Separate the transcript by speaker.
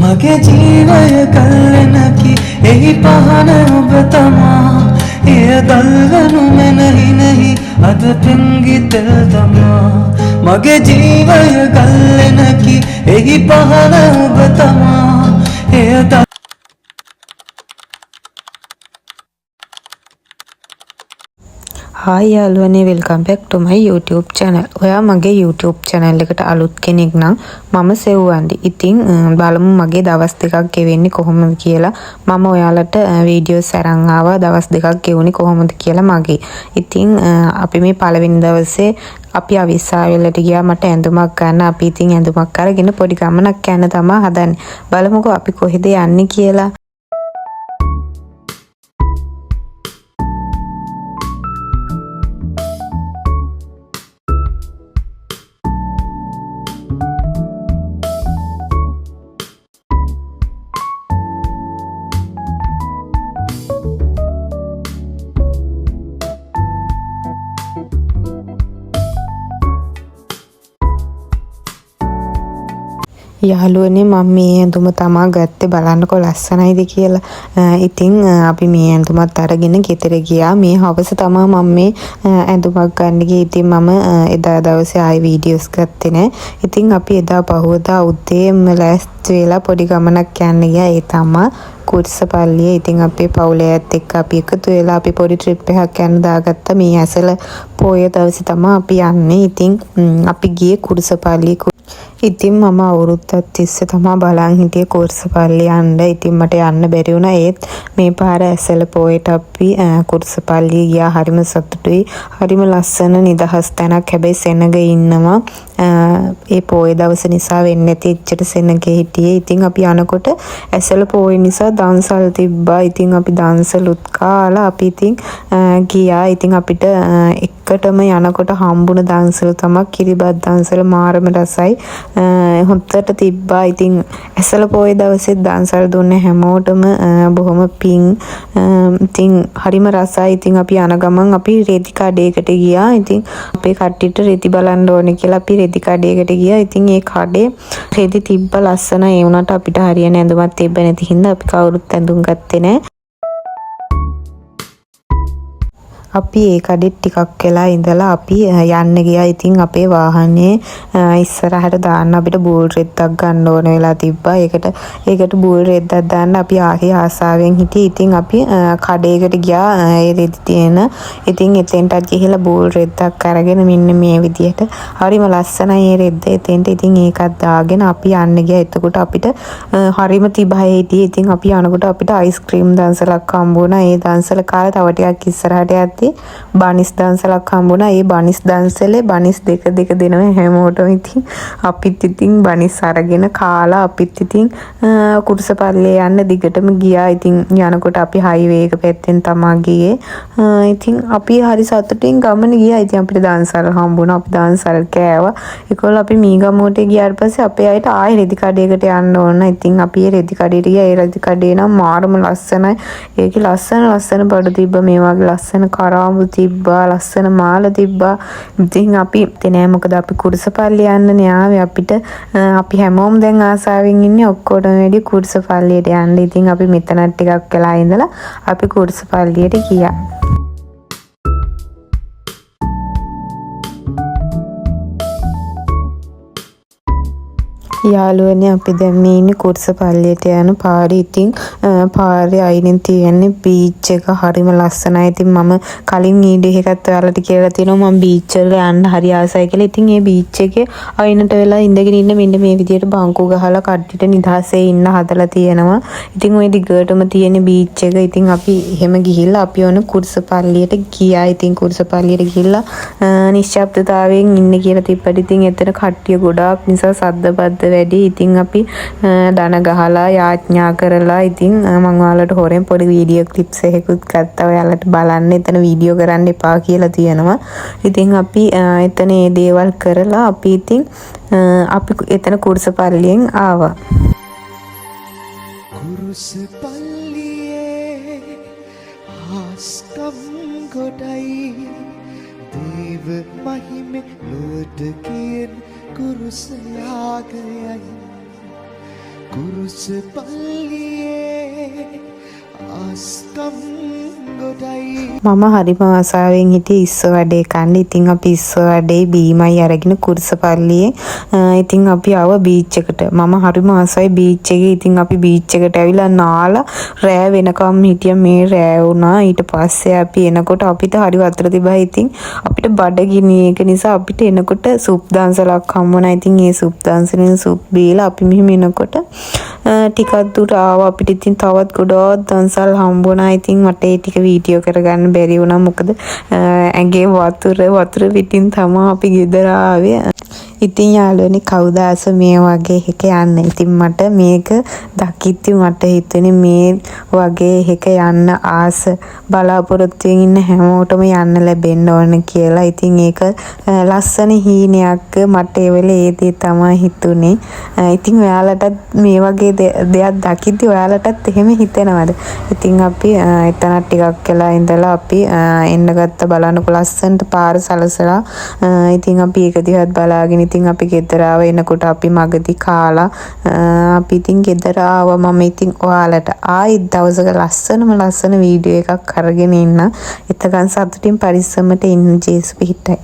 Speaker 1: මගේ ජීවය කල්ලනකි එහි පහන ඔබ තමා එය දල්වනු මැනහිනෙහි අද පෙන්ගි තෙල් තමා මගේ ජීවය කල්ලනකි එහි පහන ඔබ තමා එය
Speaker 2: Hi යාළුවනේ welcome back to my YouTube channel. ඔයා මගේ YouTube channel එකට අලුත් කෙනෙක් නම් මම සෙව්වන්දි. ඉතින් බලමු මගේ දවස් දෙකක් ගෙවෙන්නේ කොහොමද කියලා. මම ඔයාලට වීඩියෝස් අරන් ආවා දවස් දෙකක් ගෙවුනේ කොහොමද කියලා මගේ. ඉතින් අපි මේ පළවෙනි දවසේ අපි අවිස්සාවෙලට ගියා මට ඇඳුමක් ගන්න. අපි ඉතින් ඇඳුමක් අරගෙන පොඩි ගමනක් යන්න තමයි හදන්නේ. බලමුකෝ අපි කොහෙද යන්නේ කියලා. යාළුවනේ මම මේ ඇඳුම තමා ගත්තේ බලන්නකො ලස්සනයිද කියලා. ඉතින් අපි මේ ඇඳුමත් අරගෙන ගෙදර ගියා. මේ හවස තමා මම මේ ඇඳුමක් ගන්න ගියේ. ඉතින් මම එදා දවසේ ආයි වීඩියෝස් ගත්තේ නැහැ. ඉතින් අපි එදා පහුවදා උදේම ලෑස්ති වෙලා පොඩි ගමනක් යන්න ගියා. ඒ තමා කුරුසපල්ලිය. ඉතින් අපේ පවුලේ ඇත් එක්ක අපි එකතු වෙලා අපි පොඩි ට්‍රිප් එකක් යන්න දාගත්තා. මේ ඇසල පොය දවසේ තමයි අපි යන්නේ. ඉතින් අපි ගියේ කුරුසපල්ලිය. ඉතින් මම අවුරුද්දක් තිස්සේ තමයි බලන් හිටියේ කුරුසපල්ලිය යන්න. ඉතින් මට යන්න බැරි වුණා. ඒත් මේ පාර ඇසල පොයට අපි කුරුසපල්ලිය ගියා. හරිම සතුටුයි. හරිම ලස්සන නිදහස් තැනක්. හැබැයි සෙනග ඉන්නවා. ඒ පොය දවස නිසා වෙන්නේ නැති එච්චර සෙනගේ හිටියේ. ඉතින් අපි යනකොට ඇසල පොය නිසා දන්සල් තිබ්බා. ඉතින් අපි දන්සලුත් කාලා අපි ඉතින් ගියා. ඉතින් අපිට එකටම යනකොට හම්බුණ දන්සල තමයි කිරිබත් දන්සල මාරම රසයි. හොත්තට තිබ්බා. ඉතින් ඇසල පොය දවසේ දන්සල් දුන්නේ හැමෝටම බොහොම පිං. ඉතින් හරිම රසයි. ඉතින් අපි යන ගමන් අපි රෙදි කඩේකට ගියා. ඉතින් අපේ කට්ටියට රෙදි බලන්න ඕනේ කියලා අපි රෙදි කඩේකට ගියා. ඉතින් ඒ කඩේ රෙදි තිබ්බ ලස්සන. ඒ වුණාට අපිට හරියන ඇඳුමක් තිබ්බ නැති හින්දා අපි කවුරුත් ඇඳුම් ගත්තේ නැහැ. අපි ඒ කඩෙත් ටිකක් වෙලා ඉඳලා අපි යන්න ගියා. ඉතින් අපේ වාහනේ ඉස්සරහට දාන්න අපිට බූල් රෙද්දක් ගන්න ඕන වෙලා තිබ්බා. ඒකට බූල් රෙද්දක් දාන්න අපි ආසාවෙන් හිටියේ. ඉතින් අපි කඩේකට ගියා ඒ රෙදි තියෙන. ඉතින් එතෙන්ටත් ගිහිල්ලා බූල් රෙද්දක් අරගෙන මෙන්න මේ විදිහට හරිම ලස්සනයි ඒ රෙද්ද එතෙන්ට. ඉතින් ඒකත් දාගෙන අපි යන්න ගියා. එතකොට අපිට හරිම තිබහේ හිටියේ. ඉතින් අපි යනකොට අපිට අයිස්ක්‍රීම් දන්සලක් හම්බ වුණා. ඒ දන්සල කාලා තව ටිකක් ඉස්සරහට යද්දී බනිස් දන්සලක් හම්බුණා. ඒ බනිස් දන්සලේ බනිස් දෙක දෙනවා හැමෝටම. ඉතින් අපිත් ඉතින් බනිස් අරගෙන කාලා අපිත් ඉතින් කුරුසපල්ලිය යන්න දිගටම ගියා. ඉතින් යනකොට අපි හයිවේ එක පැත්තෙන් තමා ගියේ. ඉතින් අපි හරි සතුටින් ගමන ගියා. ඉතින් අපිට දන්සල් හම්බුණා. අපි දන්සල් කෑවා. ඒකවල අපි මීගමුවට ගියාට පස්සේ අපේ අයට ආයෙ රෙදි කඩේකට යන්න ඕන. ඉතින් අපි රෙදි කඩේට ගියා. ඒ රෙදි කඩේ නම් මාරම ලස්සනයි. ඒකේ ලස්සන බඩු තිබ්බ. මේ වගේ ලස්සන කරාඹු තිබ්බා. ලස්සන මාල තිබ්බා. ඉතින් අපි නෑ මොකද අපි කුරුසපල්ලිය යන්නනේ ආවේ. අපි හැමෝම දැන් ආසාවෙන් ඉන්නේ ඔක්කොටම වැඩි කුරුසපල්ලියට යන්න. ඉතින් අපි මෙතනත් ටිකක් වෙලා ඉඳලා අපි කුරුසපල්ලියට ගියා. යාළුවනේ අපි දැන් මේ ඉන්නේ කුරුසපල්ලියට යන පාරේ. ඉතින් පාරේ අයිනෙන් තියෙන්නේ බීච් එක හරිම ලස්සනයි. ඉතින් මම කලින් වීඩියෝ එකත් ඔයාලට කියලා තියෙනවා මම බීච් වල යන්න හරි ආසයි කියලා. ඉතින් මේ බීච් එකේ අයිනට වෙලා ඉඳගෙන ඉන්න මෙන්න මේ විදියට බංකු ගහලා කට්ටියට නිදහසේ ඉන්න හදලා තියෙනවා. ඉතින් ওই දිගටම තියෙන බීච් එක. ඉතින් අපි එහෙම ගිහිල්ලා අපි ඕන කුරුසපල්ලියට ගියා. ඉතින් කුරුසපල්ලියට ගිහිල්ලා නිශ්ශබ්දතාවයෙන් ඉන්න කියලා තිබ්බට ඉතින් එතන කට්ටිය ගොඩාක් නිසා සද්ද බද්ද වැඩි. ඉතින් අපි දන ගහලා යාඥා කරලා ඉතින් මම ඔයාලට හොරෙන් පොඩි වීඩියෝ ක්ලිප්ස් එකකුත් ගත්තා. ඔයාලට බලන්න. එතන වීඩියෝ කරන්න එපා කියලා තියෙනවා. ඉතින් අපි එතන මේ දේවල් කරලා අපි ඉතින් අපි එතන කුරුසපල්ලියෙන් ආවා.
Speaker 1: කුරුසපල්ලියේ ආස්කම් ගොඩයි දේව මහිමේ ලොවට කියන කුරුසයාගයයි කුරුස පල්ලියේ ආස්කම් ගොඩයි
Speaker 2: මම හරිම ආසාවෙන් හිටියේ ඉස්ස වැඩේ කන්න. ඉතින් අපි ඉස්ස වැඩේ බීමයි අරගෙන කුරුසපල්ලියේ ඉතින් අපි ආව බීච් එකට. මම හරිම ආසයි බීච් එකේ. ඉතින් අපි බීච් එකට ඇවිල්ලා නාලා රෑ වෙනකම් හිටියා. මේ රෑ වුණා. ඊට පස්සේ අපි එනකොට අපිට හරි වතුර තිබ්බා. ඉතින් අපිට බඩගිනි ඒක නිසා අපිට එනකොට සුප් දන්සලක් හම්බුණා. ඉතින් ඒ සුප් දන්සලෙන් සුප් බීලා අපි මෙහෙම එනකොට ටිකක් දුර ආවා. අපිට ඉතින් තවත් ගොඩක් දන්සල් හම්බුණා. ඉතින් මට ඒ ටික වීඩියෝ කරගන්න බැරි වුණා. මොකද ඇඟේ වතුර පිටින් තමයි අපි ගෙදර ආවේ. ඉතින් යාළුවනේ කවුද ආස මේ වගේ එක යන්න. ඉතින් මට මේක දකිද්දි මට හිතුනේ මේ වගේ එක යන්න ආස බලාපොරොත්තුවෙන් ඉන්න හැමෝටම යන්න ලැබෙන්න ඕන කියලා. ඉතින් ඒක ලස්සන හීනයක් මට ඒ වෙලේ ඒ දේ තමයි හිතුනේ. ඉතින් ඔයාලටත් මේ වගේ දෙයක් දකිද්දි ඔයාලටත් එහෙම හිතෙනවද? ඉතින් අපි එතන ටිකක් වෙලා ඉඳලා අපි එන්න ගත්ත බලන්නකො ලස්සනට පාර සලසලා. ඉතින් අපි ඒක දිහාත් බලාගෙන ඉතින් අපි ගෙදර ආව. එනකොට අපි මගදී කාලා අපි ඉතින් ගෙදර ආවා. මම ඉතින් ඔයාලට ආයෙත් දවසක ලස්සන වීඩියෝ එකක් අරගෙන ඉන්න. එතකන් සතුටින් පරිස්සමට ඉන්න ජේසු පිහිටයි.